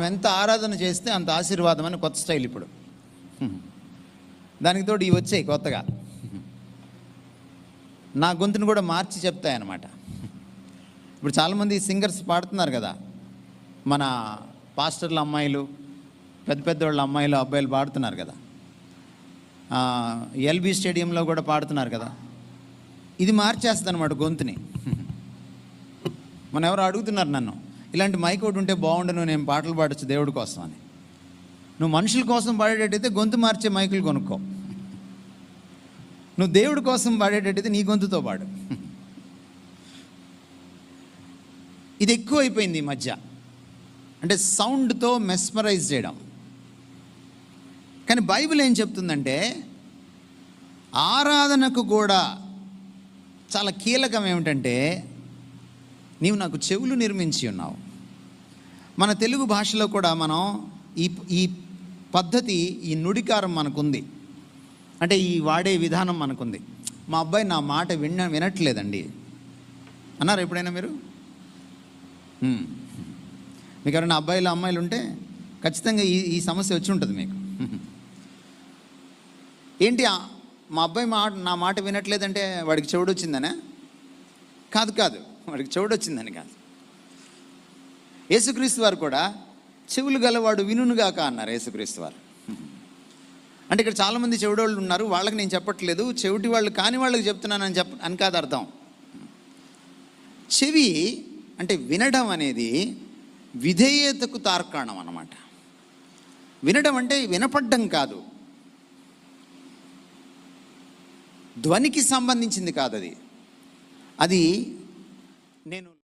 ఎంత ఆరాధన చేస్తే అంత ఆశీర్వాదం అని కొత్త స్టైల్ ఇప్పుడు. దానికి తోడు ఇవి వచ్చాయి కొత్తగా. నా గొంతును కూడా మార్చి చెప్తాయన్నమాట. ఇప్పుడు చాలామంది సింగర్స్ పాడుతున్నారు కదా, మన పాస్టర్ల అమ్మాయిలు, పెద్ద పెద్దవాళ్ళ అమ్మాయిలు అబ్బాయిలు పాడుతున్నారు కదా, ఎల్బీ స్టేడియంలో కూడా పాడుతున్నారు కదా. ఇది మార్చేస్తుంది అనమాట గొంతుని. మన ఎవరు అడుగుతున్నారు నన్ను, ఇలాంటి మైక్ ఒకటి ఉంటే బాగుండు, నేను పాటలు పాడచ్చు దేవుడి కోసం అని. నువ్వు మనుషుల కోసం పాడేటట్టయితే గొంతు మార్చే మైకులు కొనుక్కో. నువ్వు దేవుడి కోసం పాడేటట్టయితే నీ గొంతుతో పాడు. ఇది ఎక్కువ అయిపోయింది ఈ మధ్య, అంటే సౌండ్తో మెస్మరైజ్ చేయడం. కానీ బైబిల్ ఏం చెప్తుందంటే ఆరాధనకు కూడా చాలా కీలకం ఏమిటంటే, నీవు నాకు చెవులు నిర్మించి ఉన్నావు. మన తెలుగు భాషలో కూడా మనం ఈ పద్ధతి, ఈ నుడికారం మనకుంది, అంటే ఈ వాడే విధానం మనకుంది. మా అబ్బాయి నా మాట వినట్లేదండి అన్నారు ఎప్పుడైనా మీరు? మీకు ఎవరైనా అబ్బాయిలు అమ్మాయిలు ఉంటే ఖచ్చితంగా ఈ సమస్య వచ్చి ఉంటుంది మీకు. ఏంటి మా అబ్బాయి నా మాట వినట్లేదంటే వాడికి చెవుడు వచ్చిందనే? కాదు, వాడికి చెవుడు వచ్చిందని కాదు. యేసుక్రీస్తు వారు కూడా చెవులు గలవాడు వినుగాక అన్నారు యేసుక్రీస్తు వారు. అంటే ఇక్కడ చాలామంది చెవిడోళ్ళు ఉన్నారు, వాళ్ళకి నేను చెప్పట్లేదు, చెవిటి వాళ్ళు కాని వాళ్ళకి చెప్తున్నానని అని కాదు అర్థం. చెవి అంటే వినడం అనేది విధేయతకు తార్కాణం అన్నమాట. వినడం అంటే వినపడ్డం కాదు, ధ్వనికి సంబంధించింది కాదు. అది నేను